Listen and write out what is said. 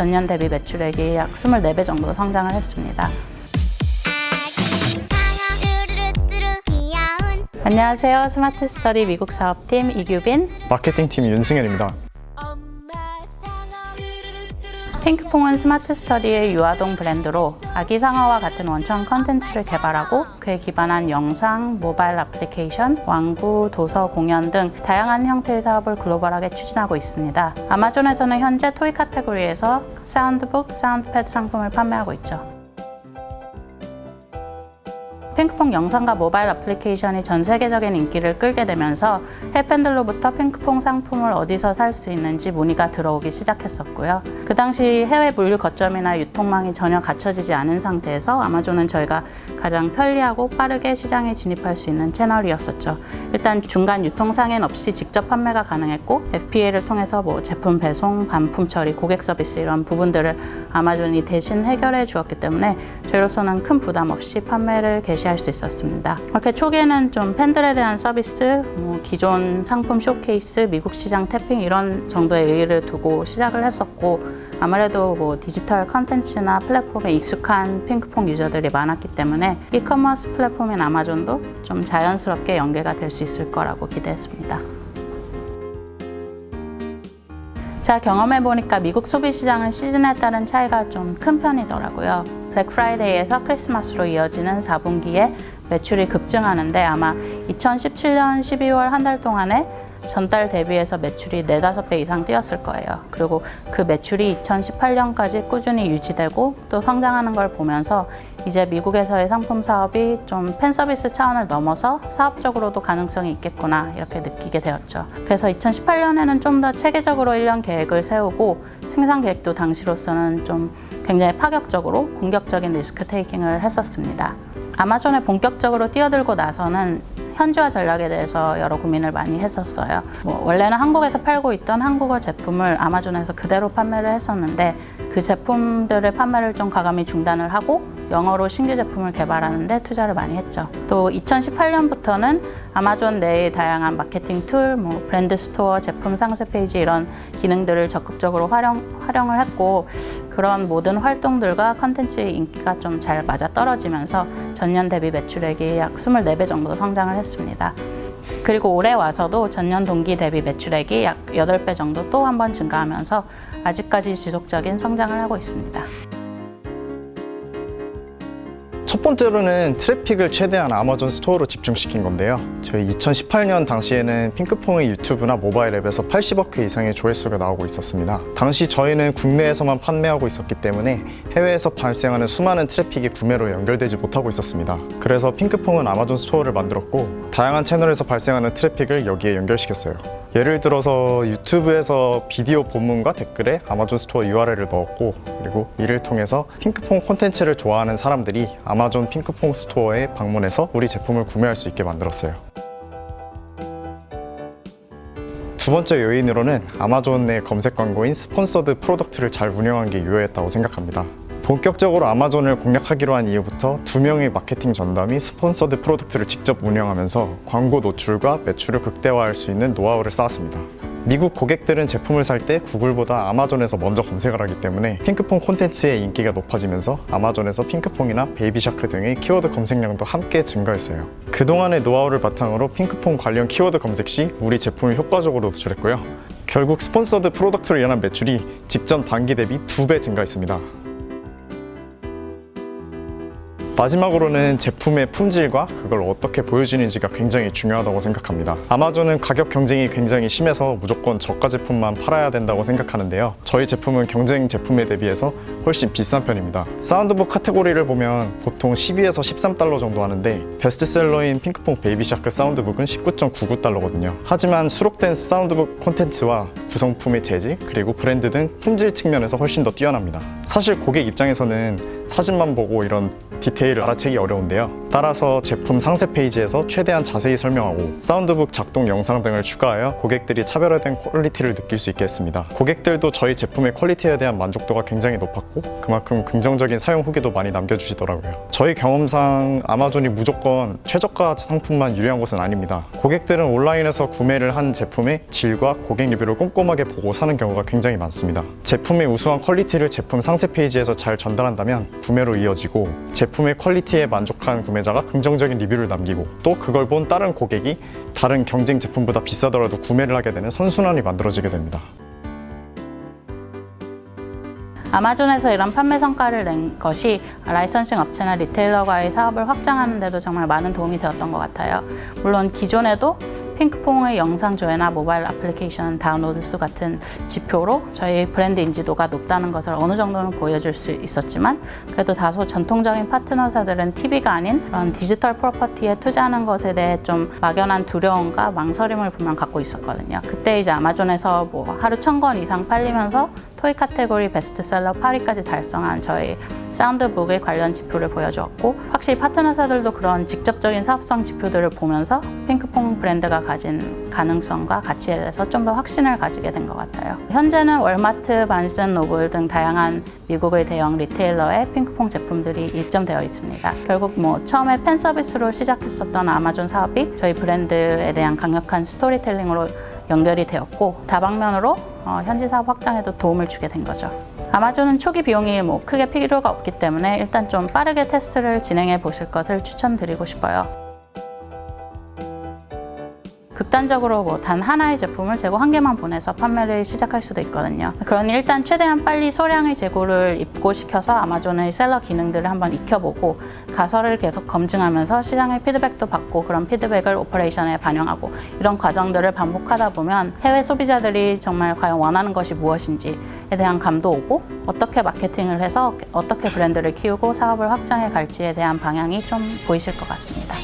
전년 대비 매출액이 약 24배 정도 성장을 했습니다. 안녕하세요. 스마트 스터디 미국 사업팀 이규빈, 마케팅팀 윤승현입니다. 핑크퐁은 스마트 스터디의 유아동 브랜드로 아기 상어와 같은 원천 컨텐츠를 개발하고 그에 기반한 영상, 모바일 애플리케이션, 완구, 도서, 공연 등 다양한 형태의 사업을 글로벌하게 추진하고 있습니다. 아마존에서는 현재 토이 카테고리에서 사운드북, 사운드패드 상품을 판매하고 있죠. 핑크퐁 영상과 모바일 애플리케이션이 전 세계적인 인기를 끌게 되면서 해외팬들로부터 핑크퐁 상품을 어디서 살 수 있는지 문의가 들어오기 시작했었고요. 그 당시 해외 물류 거점이나 유통망이 전혀 갖춰지지 않은 상태에서 아마존은 저희가 가장 편리하고 빠르게 시장에 진입할 수 있는 채널이었었죠. 일단 중간 유통 상인 없이 직접 판매가 가능했고 FBA를 통해서 제품 배송, 반품 처리, 고객 서비스 이런 부분들을 아마존이 대신 해결해 주었기 때문에 저희로서는 큰 부담 없이 판매를 개시할 수 있었습니다. 이렇게 초기에는 좀 팬들에 대한 서비스, 기존 상품 쇼케이스, 미국 시장 태핑 이런 정도의 의의를 두고 시작을 했었고 아무래도 디지털 컨텐츠나 플랫폼에 익숙한 핑크퐁 유저들이 많았기 때문에 이커머스 플랫폼인 아마존도 좀 자연스럽게 연계가 될 수 있을 거라고 기대했습니다. 제가 경험해보니까 미국 소비시장은 시즌에 따른 차이가 좀 큰 편이더라고요. 블랙 프라이데이에서 크리스마스로 이어지는 4분기에 매출이 급증하는데 아마 2017년 12월 한 달 동안에 전달 대비해서 매출이 4-5배 이상 뛰었을 거예요. 그리고 그 매출이 2018년까지 꾸준히 유지되고 또 성장하는 걸 보면서 이제 미국에서의 상품 사업이 좀 팬 서비스 차원을 넘어서 사업적으로도 가능성이 있겠구나 이렇게 느끼게 되었죠. 그래서 2018년에는 좀 더 체계적으로 1년 계획을 세우고 생산 계획도 당시로서는 좀 굉장히 파격적으로 공격적인 리스크 테이킹을 했었습니다. 아마존에 본격적으로 뛰어들고 나서는 현지화 전략에 대해서 여러 고민을 많이 했었어요. 원래는 한국에서 팔고 있던 한국어 제품을 아마존에서 그대로 판매를 했었는데 그 제품들의 판매를 좀 과감히 중단을 하고 영어로 신규 제품을 개발하는 데 투자를 많이 했죠. 또 2018년부터는 아마존 내의 다양한 마케팅 툴, 브랜드 스토어, 제품 상세 페이지 이런 기능들을 적극적으로 활용을 했고 그런 모든 활동들과 컨텐츠의 인기가 좀 잘 맞아떨어지면서 전년 대비 매출액이 약 24배 정도 성장을 했습니다. 그리고 올해 와서도 전년 동기 대비 매출액이 약 8배 정도 또 한 번 증가하면서 아직까지 지속적인 성장을 하고 있습니다. 첫 번째로는 트래픽을 최대한 아마존 스토어로 집중시킨 건데요. 저희 2018년 당시에는 핑크퐁의 유튜브나 모바일 앱에서 80억 회 이상의 조회수가 나오고 있었습니다. 당시 저희는 국내에서만 판매하고 있었기 때문에 해외에서 발생하는 수많은 트래픽이 구매로 연결되지 못하고 있었습니다. 그래서 핑크퐁은 아마존 스토어를 만들었고 다양한 채널에서 발생하는 트래픽을 여기에 연결시켰어요. 예를 들어서 유튜브에서 비디오 본문과 댓글에 아마존 스토어 URL을 넣었고 그리고 이를 통해서 핑크퐁 콘텐츠를 좋아하는 사람들이 아마존 핑크퐁 스토어에 방문해서 우리 제품을 구매할 수 있게 만들었어요. 두 번째 요인으로는 아마존 내 검색 광고인 스폰서드 프로덕트를 잘 운영한 게 유효했다고 생각합니다. 본격적으로 아마존을 공략하기로 한 이후부터 2명의 마케팅 전담이 스폰서드 프로덕트를 직접 운영하면서 광고 노출과 매출을 극대화할 수 있는 노하우를 쌓았습니다. 미국 고객들은 제품을 살 때 구글보다 아마존에서 먼저 검색을 하기 때문에 핑크퐁 콘텐츠의 인기가 높아지면서 아마존에서 핑크퐁이나 베이비샤크 등의 키워드 검색량도 함께 증가했어요. 그동안의 노하우를 바탕으로 핑크퐁 관련 키워드 검색 시 우리 제품을 효과적으로 노출했고요. 결국 스폰서드 프로덕트로 인한 매출이 직전 반기 대비 2배 증가했습니다. 마지막으로는 제품의 품질과 그걸 어떻게 보여주는지가 굉장히 중요하다고 생각합니다. 아마존은 가격 경쟁이 굉장히 심해서 무조건 저가 제품만 팔아야 된다고 생각하는데요. 저희 제품은 경쟁 제품에 대비해서 훨씬 비싼 편입니다. 사운드북 카테고리를 보면 보통 12에서 13달러 정도 하는데 베스트셀러인 핑크퐁 베이비샤크 사운드북은 19.99달러거든요. 하지만 수록된 사운드북 콘텐츠와 구성품의 재질 그리고 브랜드 등 품질 측면에서 훨씬 더 뛰어납니다. 사실 고객 입장에서는 사진만 보고 이런 디테일을 알아채기 어려운데요. 따라서 제품 상세 페이지에서 최대한 자세히 설명하고 사운드북 작동 영상 등을 추가하여 고객들이 차별화된 퀄리티를 느낄 수 있게 했습니다. 고객들도 저희 제품의 퀄리티에 대한 만족도가 굉장히 높았고 그만큼 긍정적인 사용 후기도 많이 남겨주시더라고요. 저희 경험상 아마존이 무조건 최저가 상품만 유리한 곳은 아닙니다. 고객들은 온라인에서 구매를 한 제품의 질과 고객 리뷰를 꼼꼼하게 보고 사는 경우가 굉장히 많습니다. 제품의 우수한 퀄리티를 제품 상세 페이지에서 잘 전달한다면 구매로 이어지고 제품의 퀄리티에 만족한 구매자가 긍정적인 리뷰를 남기고 또 그걸 본 다른 고객이 다른 경쟁 제품보다 비싸더라도 구매를 하게 되는 선순환이 만들어지게 됩니다. 아마존에서 이런 판매 성과를 낸 것이 라이선싱 업체나 리테일러와의 사업을 확장하는 데도 정말 많은 도움이 되었던 것 같아요. 물론 기존에도 핑크퐁의 영상 조회나 모바일 애플리케이션 다운로드 수 같은 지표로 저희 브랜드 인지도가 높다는 것을 어느 정도는 보여줄 수 있었지만 그래도 다소 전통적인 파트너사들은 TV가 아닌 그런 디지털 프로퍼티에 투자하는 것에 대해 좀 막연한 두려움과 망설임을 분명 갖고 있었거든요. 그때 이제 아마존에서 뭐 하루 1000권 이상 팔리면서 토이 카테고리 베스트셀러 8위까지 달성한 저희 사운드북의 관련 지표를 보여주었고 확실히 파트너사들도 그런 직접적인 사업성 지표들을 보면서 핑크퐁 브랜드가 가진 가능성과 가치에 대해서 좀 더 확신을 가지게 된 것 같아요. 현재는 월마트, 바니스 앤 노블 등 다양한 미국의 대형 리테일러에 핑크퐁 제품들이 입점되어 있습니다. 결국 뭐 처음에 팬 서비스로 시작했었던 아마존 사업이 저희 브랜드에 대한 강력한 스토리텔링으로 연결이 되었고 다방면으로 현지 사업 확장에도 도움을 주게 된 거죠. 아마존은 초기 비용이 뭐 크게 필요가 없기 때문에 일단 좀 빠르게 테스트를 진행해 보실 것을 추천드리고 싶어요. 극단적으로 뭐 단 하나의 제품을 재고 한 개만 보내서 판매를 시작할 수도 있거든요. 그러니 일단 최대한 빨리 소량의 재고를 입고시켜서 아마존의 셀러 기능들을 한번 익혀보고 가설을 계속 검증하면서 시장의 피드백도 받고 그런 피드백을 오퍼레이션에 반영하고 이런 과정들을 반복하다 보면 해외 소비자들이 정말 과연 원하는 것이 무엇인지에 대한 감도 오고 어떻게 마케팅을 해서 어떻게 브랜드를 키우고 사업을 확장해 갈지에 대한 방향이 좀 보이실 것 같습니다.